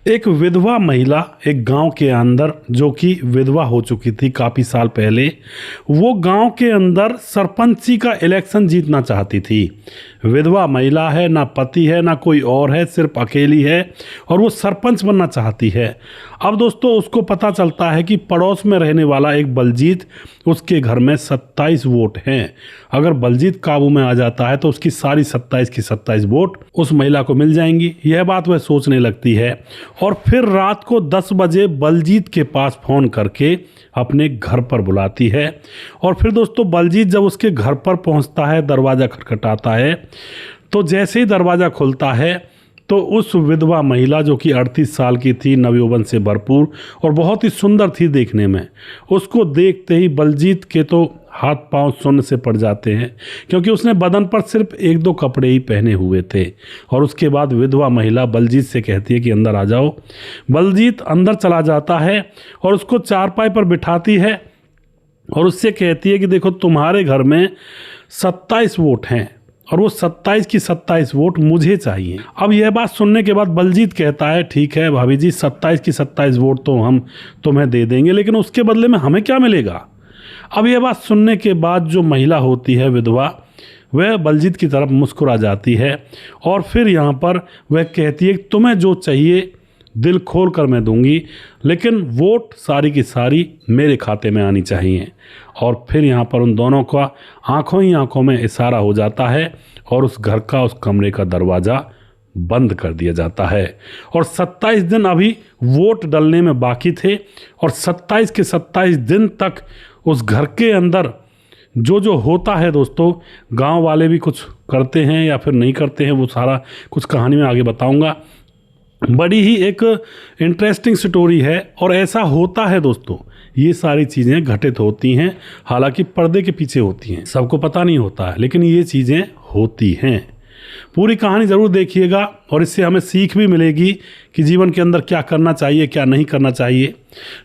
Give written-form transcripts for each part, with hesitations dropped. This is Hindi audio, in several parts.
एक विधवा महिला एक गांव के अंदर, जो कि विधवा हो चुकी थी काफ़ी साल पहले, वो गांव के अंदर सरपंची का इलेक्शन जीतना चाहती थी। विधवा महिला है, ना पति है ना कोई और है, सिर्फ अकेली है और वो सरपंच बनना चाहती है। अब दोस्तों उसको पता चलता है कि पड़ोस में रहने वाला एक बलजीत, उसके घर में 27 वोट हैं। अगर बलजीत काबू में आ जाता है तो उसकी सारी 27 की 27 वोट उस महिला को मिल जाएंगी। यह बात वह सोचने लगती है और फिर रात को 10 बजे बलजीत के पास फ़ोन करके अपने घर पर बुलाती है। और फिर दोस्तों बलजीत जब उसके घर पर पहुंचता है, दरवाज़ा खटखटाता है, तो जैसे ही दरवाज़ा खुलता है तो उस विधवा महिला, जो कि 38 साल की थी, नवयौवन से भरपूर और बहुत ही सुंदर थी देखने में, उसको देखते ही बलजीत के तो हाथ पांव सुन्न से पड़ जाते हैं, क्योंकि उसने बदन पर सिर्फ 1-2 कपड़े ही पहने हुए थे। और उसके बाद विधवा महिला बलजीत से कहती है कि अंदर आ जाओ। बलजीत अंदर चला जाता है और उसको चारपाई पर बिठाती है और उससे कहती है कि देखो तुम्हारे घर में 27 वोट हैं और वो 27 की 27 वोट मुझे चाहिए। अब यह बात सुनने के बाद बलजीत कहता है ठीक है भाभी जी, 27 की 27 वोट तो हम तुम्हें दे देंगे, लेकिन उसके बदले में हमें क्या मिलेगा। अब यह बात सुनने के बाद जो महिला होती है विधवा, वह बलजीत की तरफ मुस्कुरा जाती है और फिर यहाँ पर वह कहती है तुम्हें जो चाहिए दिल खोल कर मैं दूंगी, लेकिन वोट सारी की सारी मेरे खाते में आनी चाहिए। और फिर यहाँ पर उन दोनों का आंखों ही आंखों में इशारा हो जाता है और उस घर का, उस कमरे का दरवाज़ा बंद कर दिया जाता है। और 27 दिन अभी वोट डलने में बाकी थे और 27 के 27 दिन तक उस घर के अंदर जो होता है दोस्तों, गांव वाले भी कुछ करते हैं या फिर नहीं करते हैं, वो सारा कुछ कहानी में आगे बताऊंगा। बड़ी ही एक इंटरेस्टिंग स्टोरी है और ऐसा होता है दोस्तों, ये सारी चीज़ें घटित होती हैं, हालांकि पर्दे के पीछे होती हैं, सबको पता नहीं होता है, लेकिन ये चीज़ें होती हैं। पूरी कहानी ज़रूर देखिएगा और इससे हमें सीख भी मिलेगी कि जीवन के अंदर क्या करना चाहिए, क्या नहीं करना चाहिए।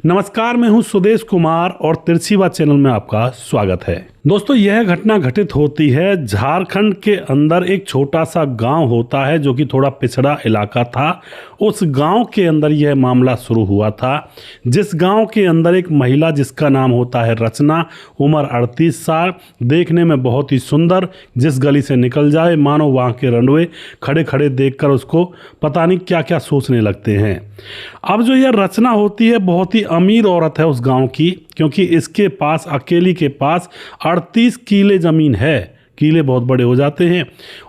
नमस्कार, मैं हूं सुदेश कुमार और तिरछीवा चैनल में आपका स्वागत है। दोस्तों यह घटना घटित होती है झारखंड के अंदर। एक छोटा सा गांव होता है जो कि थोड़ा पिछड़ा इलाका था। उस गांव के अंदर यह मामला शुरू हुआ था, जिस गांव के अंदर एक महिला जिसका नाम होता है रचना, उम्र 38 साल, देखने में बहुत ही सुंदर, जिस गली से निकल जाए मानो वहाँ के रंडवे खड़े खड़े देखकर उसको पता नहीं क्या क्या सोचने लगते हैं। अब जो यह रचना होती है बहुत ही अमीर औरत है उस गांव की, क्योंकि इसके पास, अकेली के पास 38 किले ज़मीन है। किले बहुत बड़े हो जाते हैं।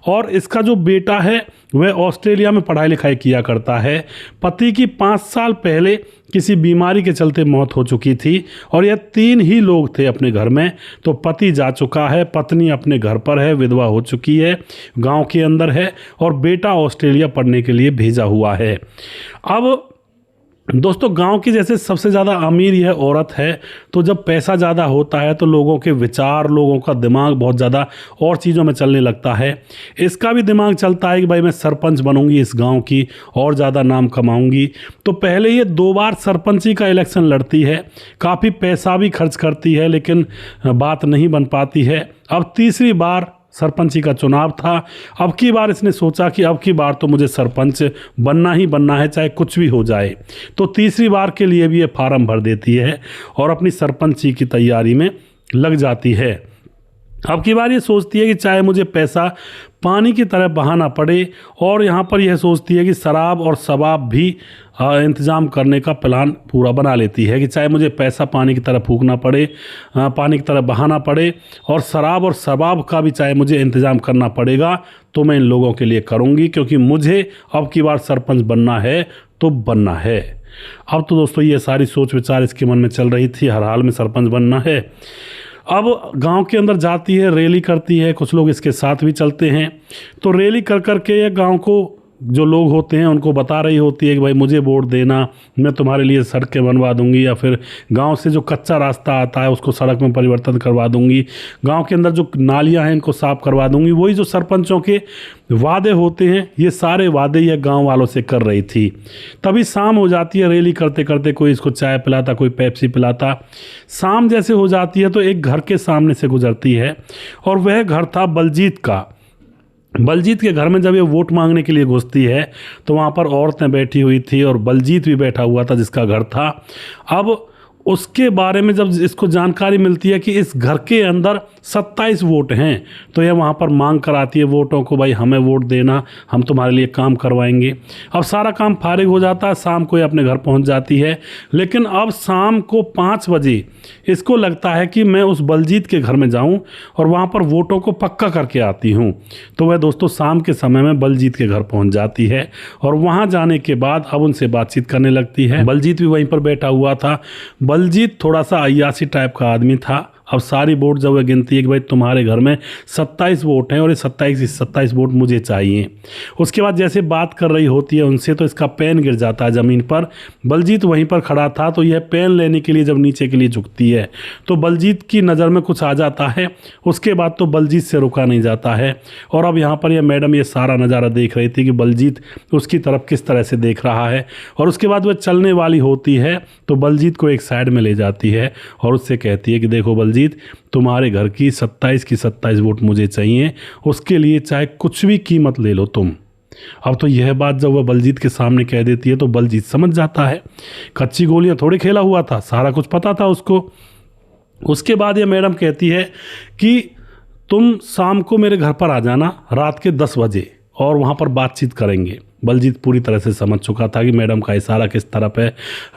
और इसका जो बेटा है वह ऑस्ट्रेलिया में पढ़ाई लिखाई किया करता है। पति की 5 साल पहले किसी बीमारी के चलते मौत हो चुकी थी और यह 3 ही लोग थे अपने घर में। तो पति जा चुका है, पत्नी अपने घर पर है, विधवा हो चुकी है, गांव के अंदर है और बेटा ऑस्ट्रेलिया पढ़ने के लिए भेजा हुआ है। अब दोस्तों गांव की जैसे सबसे ज़्यादा अमीर यह औरत है, तो जब पैसा ज़्यादा होता है तो लोगों के विचार, लोगों का दिमाग बहुत ज़्यादा और चीज़ों में चलने लगता है। इसका भी दिमाग चलता है कि भाई मैं सरपंच बनूंगी इस गांव की और ज़्यादा नाम कमाऊंगी। तो पहले ये 2 बार सरपंची का इलेक्शन लड़ती है, काफ़ी पैसा भी खर्च करती है, लेकिन बात नहीं बन पाती है। अब तीसरी बार सरपंची का चुनाव था। अब की बार इसने सोचा कि अब की बार तो मुझे सरपंच बनना ही बनना है, चाहे कुछ भी हो जाए। तो तीसरी बार के लिए भी ये फार्म भर देती है और अपनी सरपंची की तैयारी में लग जाती है। अब की बार ये सोचती है कि चाहे मुझे पैसा पानी की तरह बहाना पड़े, और यहाँ पर यह सोचती है कि शराब और शबाब भी इंतज़ाम करने का प्लान पूरा बना लेती है कि चाहे मुझे पैसा पानी की तरह फूकना पड़े, पानी की तरह बहाना पड़े, और शराब और शबाब का भी चाहे मुझे इंतज़ाम करना पड़ेगा तो मैं इन लोगों के लिए करूँगी, क्योंकि मुझे अब की बार सरपंच बनना है तो बनना है। अब तो दोस्तों ये सारी सोच विचार इसके मन में चल रही थी, हर हाल में सरपंच बनना है। अब गांव के अंदर जाती है, रैली करती है, कुछ लोग इसके साथ भी चलते हैं। तो रैली कर कर के ये गांव को जो लोग होते हैं उनको बता रही होती है कि भाई मुझे वोट देना, मैं तुम्हारे लिए सड़कें बनवा दूंगी, या फिर गांव से जो कच्चा रास्ता आता है उसको सड़क में परिवर्तन करवा दूंगी, गांव के अंदर जो नालियां हैं इनको साफ करवा दूंगी। वही जो सरपंचों के वादे होते हैं, ये सारे वादे यह गांव वालों से कर रही थी। तभी शाम हो जाती है, रैली करते करते कोई इसको चाय पिलाता, कोई पेप्सी पिलाता। शाम जैसे हो जाती है तो एक घर के सामने से गुजरती है और वह घर था बलजीत का। बलजीत के घर में जब ये वोट मांगने के लिए घुसती है तो वहाँ पर औरतें बैठी हुई थी और बलजीत भी बैठा हुआ था जिसका घर था। अब उसके बारे में जब इसको जानकारी मिलती है कि इस घर के अंदर 27 वोट हैं तो यह वहाँ पर मांग कराती है वोटों को, भाई हमें वोट देना, हम तुम्हारे लिए काम करवाएंगे। अब सारा काम फारिग हो जाता है, शाम को ये अपने घर पहुँच जाती है। लेकिन अब शाम को 5 बजे इसको लगता है कि मैं उस बलजीत के घर में जाऊँ और वहाँ पर वोटों को पक्का करके आती हूँ। तो वह दोस्तों शाम के समय में बलजीत के घर पहुँच जाती है और वहाँ जाने के बाद अब उनसे बातचीत करने लगती है। बलजीत भी वहीं पर बैठा हुआ था। बलजीत थोड़ा सा अय्यासी टाइप का आदमी था। अब सारी वोट जब वह गिनती है कि भाई तुम्हारे घर में 27 वोट हैं और ये 27 वोट मुझे चाहिए। उसके बाद जैसे बात कर रही होती है उनसे तो इसका पेन गिर जाता है ज़मीन पर। बलजीत वहीं पर खड़ा था तो यह पेन लेने के लिए जब नीचे के लिए झुकती है तो बलजीत की नज़र में कुछ आ जाता है। उसके बाद तो बलजीत से रुका नहीं जाता है और अब यहाँ पर यह मैडम ये सारा नज़ारा देख रही थी कि बलजीत उसकी तरफ किस तरह से देख रहा है। और उसके बाद वह चलने वाली होती है तो बलजीत को एक साइड में ले जाती है और उससे कहती है कि देखो बलजीत, तुम्हारे घर की 27 वोट मुझे चाहिए, उसके लिए चाहे कुछ भी कीमत ले लो तुम। अब तो यह बात जब वह बलजीत के सामने कह देती है तो बलजीत समझ जाता है, कच्ची गोलियां थोड़ी खेला हुआ था, सारा कुछ पता था उसको। उसके बाद यह मैडम कहती है कि तुम शाम को मेरे घर पर आ जाना रात के 10 बजे और वहाँ पर बातचीत करेंगे। बलजीत पूरी तरह से समझ चुका था कि मैडम का इशारा किस तरफ है।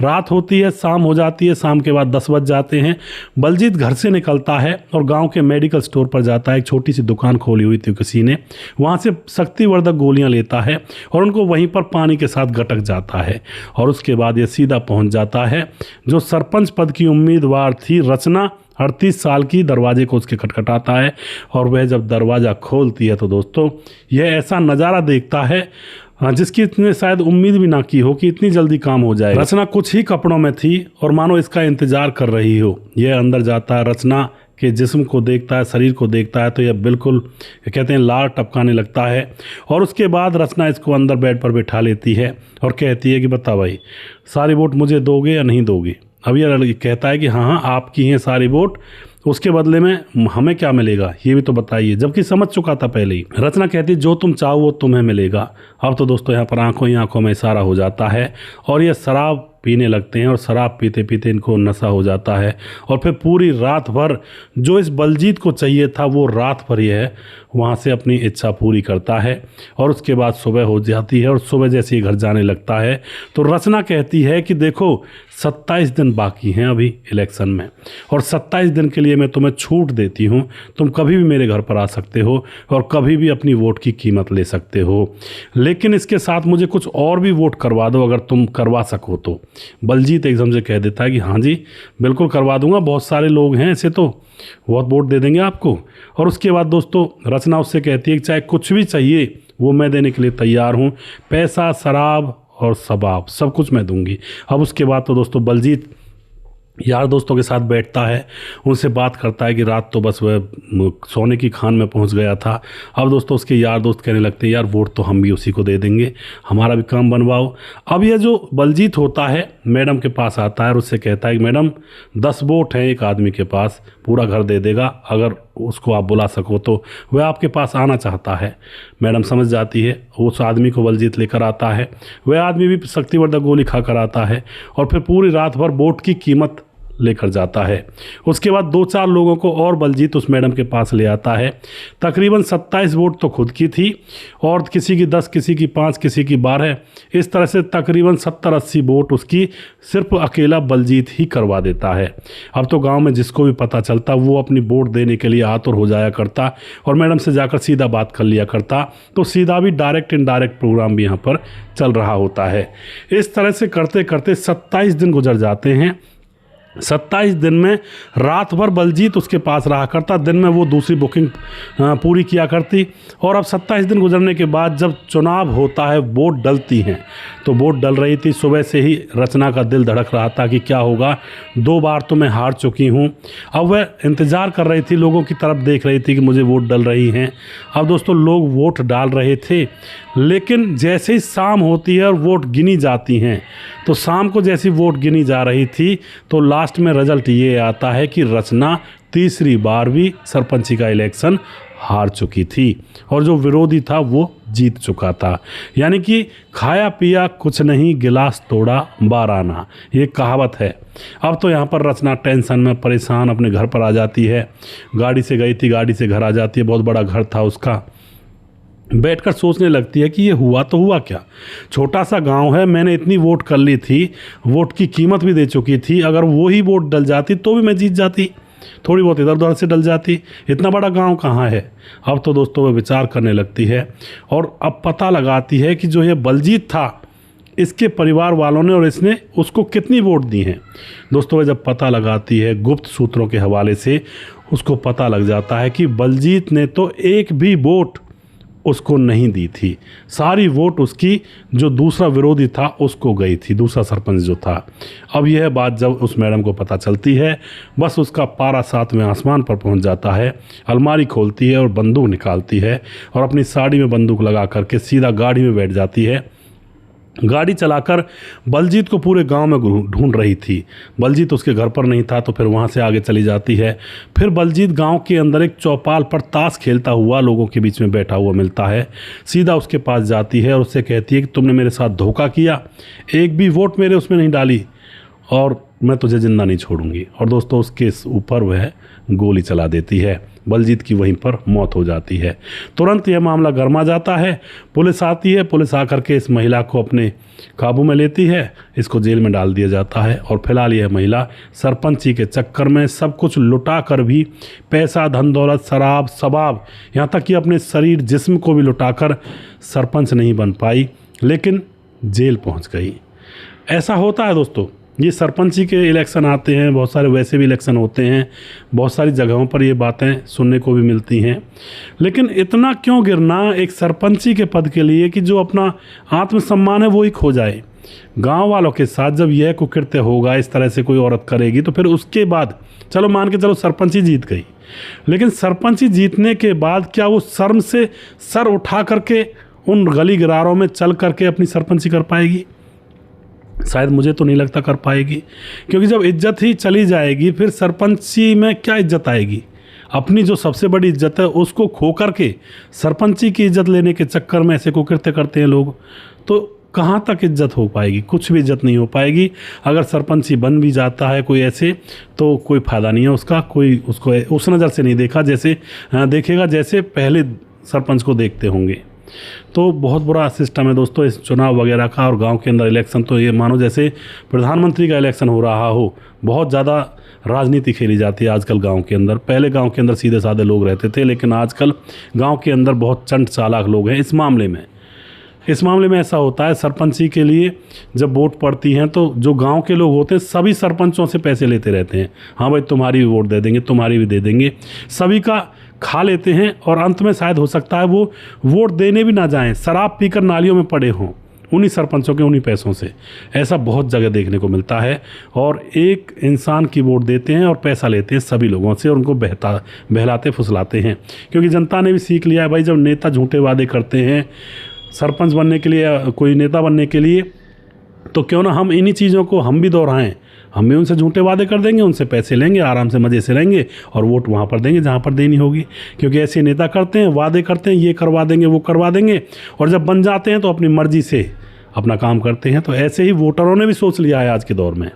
रात होती है, शाम हो जाती है, शाम के बाद 10 बज जाते हैं। बलजीत घर से निकलता है और गांव के मेडिकल स्टोर पर जाता है। एक छोटी सी दुकान खोली हुई थी किसी ने, वहाँ से शक्तिवर्धक गोलियां लेता है और उनको वहीं पर पानी के साथ गटक जाता है। और उसके बाद ये सीधा पहुँच जाता है जो सरपंच पद की उम्मीदवार थी रचना, 38 साल की, दरवाजे को उसके खटखटाता है और वह जब दरवाज़ा खोलती है तो दोस्तों यह ऐसा नज़ारा देखता है जिसकी इतने शायद उम्मीद भी ना की हो कि इतनी जल्दी काम हो जाए। रचना कुछ ही कपड़ों में थी और मानो इसका इंतजार कर रही हो। यह अंदर जाता है, रचना के जिस्म को देखता है, शरीर को देखता है तो यह बिल्कुल कहते हैं लार टपकाने लगता है। और उसके बाद रचना इसको अंदर बेड पर बैठा लेती है और कहती है कि बता भाई सारी वोट मुझे दोगे या नहीं दोगे। अब यह कहता है कि हाँ आपकी हैं सारी वोट, उसके बदले में हमें क्या मिलेगा ये भी तो बताइए, जबकि समझ चुका था पहले ही। रचना कहती है जो तुम चाहो वो तुम्हें मिलेगा। अब तो दोस्तों यहाँ पर आंखों ही आंखों में इशारा हो जाता है और ये शराब पीने लगते हैं और शराब पीते पीते इनको नशा हो जाता है और फिर पूरी रात भर जो इस बलजीत को चाहिए था वो रात भर ही है वहाँ से अपनी इच्छा पूरी करता है। और उसके बाद सुबह हो जाती है और सुबह जैसे ही घर जाने लगता है तो रचना कहती है कि देखो 27 दिन बाकी हैं अभी इलेक्शन में और 27 दिन के लिए मैं तुम्हें छूट देती हूँ, तुम कभी भी मेरे घर पर आ सकते हो और कभी भी अपनी वोट की कीमत ले सकते हो, लेकिन इसके साथ मुझे कुछ और भी वोट करवा दो अगर तुम करवा सको तो। बलजीत एकदम से कह देता है कि हाँ जी बिल्कुल करवा दूंगा, बहुत सारे लोग हैं ऐसे तो बहुत वोट दे देंगे आपको। और उसके बाद दोस्तों रचना उससे कहती है कि चाहे कुछ भी चाहिए वो मैं देने के लिए तैयार हूँ, पैसा, शराब और शबाब सब कुछ मैं दूंगी। अब उसके बाद तो दोस्तों बलजीत यार दोस्तों के साथ बैठता है, उनसे बात करता है कि रात तो बस वह सोने की खान में पहुंच गया था। अब दोस्तों उसके यार दोस्त कहने लगते हैं यार वोट तो हम भी उसी को दे देंगे, हमारा भी काम बनवाओ। अब यह जो बलजीत होता है मैडम के पास आता है और उससे कहता है कि मैडम 10 वोट हैं एक आदमी के पास, पूरा घर दे देगा अगर उसको आप बुला सको तो। वह आपके पास आना चाहता है। मैडम समझ जाती है, उस आदमी को बलजीत लेकर आता है। वह आदमी भी शक्तिवर्धक गोली खा कर आता है और फिर पूरी रात भर वोट की कीमत लेकर जाता है। उसके बाद 2-4 लोगों को और बलजीत उस मैडम के पास ले आता है। तकरीबन 27 वोट तो खुद की थी और किसी की 10, किसी की 5, किसी की 12, इस तरह से तकरीबन 70-80 वोट उसकी सिर्फ अकेला बलजीत ही करवा देता है। अब तो गांव में जिसको भी पता चलता वो अपनी वोट देने के लिए आतुर हो जाया करता और मैडम से जाकर सीधा बात कर लिया करता, तो सीधा भी डायरेक्ट इनडायरेक्ट प्रोग्राम भी यहाँ पर चल रहा होता है। इस तरह से करते करते 27 दिन गुजर जाते हैं। 27 दिन में रात भर बलजीत उसके पास रहा करता, दिन में वो दूसरी बुकिंग पूरी किया करती। और अब 27 दिन गुजरने के बाद जब चुनाव होता है, वोट डलती हैं, तो वोट डल रही थी। सुबह से ही रचना का दिल धड़क रहा था कि क्या होगा, 2 बार तो मैं हार चुकी हूँ। अब वह इंतज़ार कर रही थी, लोगों की तरफ देख रही थी कि मुझे वोट डल रही हैं। अब दोस्तों लोग वोट डाल रहे थे, लेकिन जैसे ही शाम होती है और वोट गिनी जाती हैं, तो शाम को जैसी वोट गिनी जा रही थी तो लास्ट में रिजल्ट ये आता है कि रचना तीसरी बार भी सरपंची का इलेक्शन हार चुकी थी और जो विरोधी था वो जीत चुका था। यानी कि खाया पिया कुछ नहीं, गिलास तोड़ा बाराना, ये कहावत है। अब तो यहाँ पर रचना टेंशन में परेशान अपने घर पर आ जाती है। गाड़ी से गई थी, गाड़ी से घर आ जाती है, बहुत बड़ा घर था उसका। बैठकर सोचने लगती है कि ये हुआ तो हुआ क्या, छोटा सा गांव है, मैंने इतनी वोट कर ली थी, वोट की कीमत भी दे चुकी थी, अगर वो ही वोट डल जाती तो भी मैं जीत जाती, थोड़ी बहुत इधर उधर से डल जाती, इतना बड़ा गांव कहाँ है। अब तो दोस्तों वो विचार करने लगती है और अब पता लगाती है कि जो ये बलजीत था इसके परिवार वालों ने और इसने उसको कितनी वोट दी हैं। दोस्तों वह जब पता लगाती है गुप्त सूत्रों के हवाले से, उसको पता लग जाता है कि बलजीत ने तो एक भी वोट उसको नहीं दी थी, सारी वोट उसकी जो दूसरा विरोधी था उसको गई थी, दूसरा सरपंच जो था। अब यह बात जब उस मैडम को पता चलती है, बस उसका पारा 7वें आसमान पर पहुंच जाता है। अलमारी खोलती है और बंदूक निकालती है और अपनी साड़ी में बंदूक लगा करके सीधा गाड़ी में बैठ जाती है। गाड़ी चलाकर बलजीत को पूरे गांव में ढूंढ रही थी। बलजीत उसके घर पर नहीं था तो फिर वहां से आगे चली जाती है। फिर बलजीत गांव के अंदर एक चौपाल पर ताश खेलता हुआ लोगों के बीच में बैठा हुआ मिलता है। सीधा उसके पास जाती है और उससे कहती है कि तुमने मेरे साथ धोखा किया, एक भी वोट मेरे उसमें नहीं डाली और मैं तुझे जिंदा नहीं छोड़ूंगी। और दोस्तों उसके ऊपर वह गोली चला देती है। बलजीत की वहीं पर मौत हो जाती है। तुरंत यह मामला गर्मा जाता है, पुलिस आती है, पुलिस आकर के इस महिला को अपने काबू में लेती है, इसको जेल में डाल दिया जाता है। और फिलहाल यह महिला सरपंची के चक्कर में सब कुछ लुटा कर भी, पैसा धन दौलत शराब शबाब यहाँ तक कि अपने शरीर जिस्म को भी लुटाकर सरपंच नहीं बन पाई, लेकिन जेल पहुँच गई। ऐसा होता है दोस्तों, ये सरपंची के इलेक्शन आते हैं, बहुत सारे वैसे भी इलेक्शन होते हैं, बहुत सारी जगहों पर ये बातें सुनने को भी मिलती हैं। लेकिन इतना क्यों गिरना एक सरपंची के पद के लिए कि जो अपना आत्मसम्मान है वो ही खो जाए। गांव वालों के साथ जब यह कुकृत्य होगा, इस तरह से कोई औरत करेगी, तो फिर उसके बाद चलो मान के चलो सरपंची जीत गई, लेकिन सरपंची जीतने के बाद क्या वो शर्म से सर उठा करके उन गली गरारों में चल करके अपनी सरपंची कर पाएगी? शायद मुझे तो नहीं लगता कर पाएगी, क्योंकि जब इज्जत ही चली जाएगी फिर सरपंची में क्या इज्जत आएगी। अपनी जो सबसे बड़ी इज्जत है उसको खो करके सरपंची की इज्जत लेने के चक्कर में ऐसे कुकृत्य करते हैं लोग, तो कहाँ तक इज्जत हो पाएगी? कुछ भी इज्जत नहीं हो पाएगी। अगर सरपंची बन भी जाता है कोई ऐसे, तो कोई फ़ायदा नहीं है उसका, कोई उसको उस नज़र से नहीं देखा जैसे देखेगा जैसे पहले सरपंच को देखते होंगे। तो बहुत बुरा सिस्टम है दोस्तों इस चुनाव वगैरह का। और गांव के अंदर इलेक्शन तो ये मानो जैसे प्रधानमंत्री का इलेक्शन हो रहा हो, बहुत ज़्यादा राजनीति खेली जाती है आजकल गांव के अंदर। पहले गांव के अंदर सीधे साधे लोग रहते थे, लेकिन आजकल गांव के अंदर बहुत चंट चालाक लोग हैं इस मामले में ऐसा होता है, सरपंची के लिए जब वोट पड़ती हैं तो जो गांव के लोग होते हैं सभी सरपंचों से पैसे लेते रहते हैं। हाँ भाई तुम्हारी भी वोट दे देंगे, तुम्हारी भी दे देंगे, सभी का खा लेते हैं और अंत में शायद हो सकता है वो वोट देने भी ना जाएं, शराब पीकर नालियों में पड़े हों उन्हीं सरपंचों के उन्हीं पैसों से। ऐसा बहुत जगह देखने को मिलता है। और एक इंसान की वोट देते हैं और पैसा लेते हैं सभी लोगों से और उनको बहलाते फुसलाते हैं, क्योंकि जनता ने भी सीख लिया है भाई, जब नेता झूठे वादे करते हैं सरपंच बनने के लिए, कोई नेता बनने के लिए, तो क्यों ना हम इन्हीं चीज़ों को हम भी दोहराएं। हम भी उनसे झूठे वादे कर देंगे, उनसे पैसे लेंगे, आराम से मज़े से रहेंगे और वोट वहाँ पर देंगे जहाँ पर देनी होगी। क्योंकि ऐसे नेता करते हैं, वादे करते हैं, ये करवा देंगे वो करवा देंगे, और जब बन जाते हैं तो अपनी मर्जी से अपना काम करते हैं। तो ऐसे ही वोटरों ने भी सोच लिया है आज के दौर में।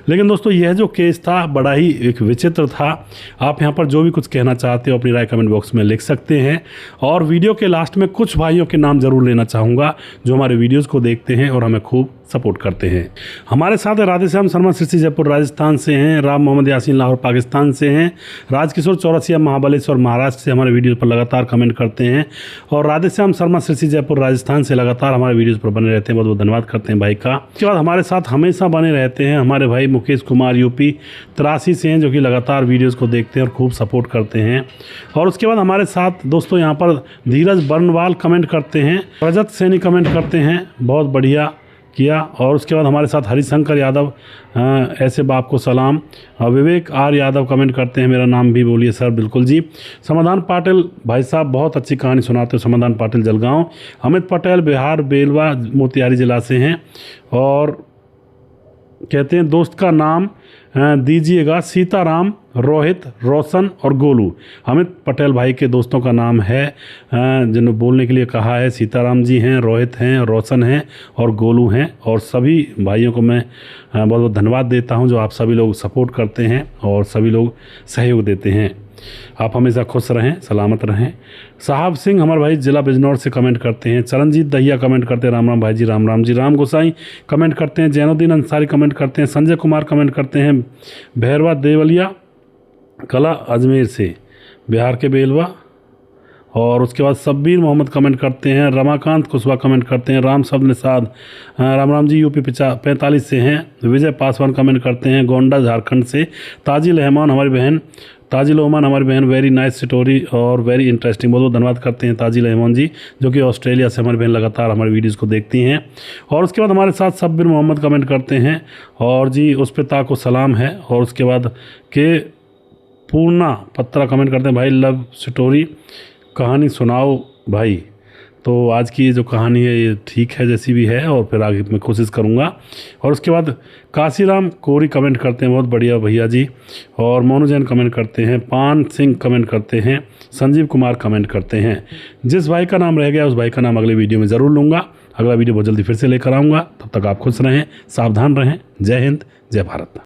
लेकिन दोस्तों यह जो केस था बड़ा ही एक विचित्र था। आप यहाँ पर जो भी कुछ कहना चाहते हो अपनी राय कमेंट बॉक्स में लिख सकते हैं। और वीडियो के लास्ट में कुछ भाइयों के नाम ज़रूर लेना चाहूँगा जो हमारे वीडियोज़ को देखते हैं और हमें खूब सपोर्ट करते हैं। हमारे साथ राधेश्याम शर्मा सिरसी जयपुर राजस्थान से हैं, राम मोहम्मद यासीन लाहौर पाकिस्तान से हैं, राजकिशोर चौरसिया महाबलेश्वर महाराष्ट्र से हमारे वीडियोज़ पर लगातार कमेंट करते हैं, और राधेश्याम शर्मा सिरसी जयपुर राजस्थान से लगातार हमारे वीडियोज़ पर बने रहते हैं। बहुत बहुत धन्यवाद करते हैं भाई का। उसके बाद हमारे साथ हमेशा बने रहते हैं हमारे भाई मुकेश कुमार यूपी 83 से हैं, जो कि लगातार वीडियोज़ को देखते हैं और खूब सपोर्ट करते हैं। और उसके बाद हमारे साथ दोस्तों यहाँ पर धीरज बर्नवाल कमेंट करते हैं, रजत सैनी कमेंट करते हैं, बहुत बढ़िया किया। और उसके बाद हमारे साथ हरिशंकर यादव, ऐसे बाप को सलाम। विवेक आर यादव कमेंट करते हैं, मेरा नाम भी बोलिए सर। बिल्कुल जी। समाधान पाटिल भाई साहब बहुत अच्छी कहानी सुनाते हो, समाधान पाटिल जलगांव। अमित पटेल बिहार बेलवा मोतिहारी ज़िला से हैं और कहते हैं दोस्त का नाम दीजिएगा सीताराम, रोहित, रोशन और गोलू। अमित पटेल भाई के दोस्तों का नाम है जिन्होंने बोलने के लिए कहा है। सीताराम जी हैं, रोहित हैं, रोशन हैं और गोलू हैं। और सभी भाइयों को मैं बहुत बहुत धन्यवाद देता हूं जो आप सभी लोग सपोर्ट करते हैं और सभी लोग सहयोग देते हैं। आप हमेशा खुश रहें, सलामत रहें। साहब सिंह हमारे भाई जिला बिजनौर से कमेंट करते हैं। चरणजीत दहिया कमेंट करते हैं, राम राम भाई जी, राम राम जी। राम गोसाई कमेंट करते हैं। जैनुद्दीन अंसारी कमेंट करते हैं। संजय कुमार कमेंट करते हैं। भैरवा देवलिया कला अजमेर से, बिहार के बेलवा। और उसके बाद सब्बीर मोहम्मद कमेंट करते हैं। रमाकांत कुशवाहा कमेंट करते हैं। राम सब निषाद राम राम जी यूपी 45 से हैं। विजय पासवान कमेंट करते हैं गोंडा झारखंड से। ताजिल रहमान हमारी बहन, ताजिल रहमान हमारी बहन, वेरी नाइस स्टोरी और वेरी इंटरेस्टिंग। बहुत बहुत धन्यवाद करते हैं ताजिल रहमान जी जो कि ऑस्ट्रेलिया से हमारी बहन लगातार हमारी वीडियोज़ को देखती हैं। और उसके बाद हमारे साथ सब्बीर मोहम्मद कमेंट करते हैं और जी उस पे ता को सलाम है। और उसके बाद के पूर्णा पत्रा कमेंट करते हैं, भाई लव स्टोरी कहानी सुनाओ भाई। तो आज की ये जो कहानी है ये ठीक है जैसी भी है और फिर आगे मैं कोशिश करूँगा। और उसके बाद काशीराम कोरी कमेंट करते हैं, बहुत बढ़िया भैया जी। और मोनू जैन कमेंट करते हैं। पान सिंह कमेंट करते हैं। संजीव कुमार कमेंट करते हैं। जिस भाई का नाम रह गया उस भाई का नाम अगले वीडियो में ज़रूर लूँगा। अगला वीडियो बहुत जल्दी फिर से लेकर आऊँगा। तब तक आप खुश रहें, सावधान रहें। जय हिंद, जय भारत।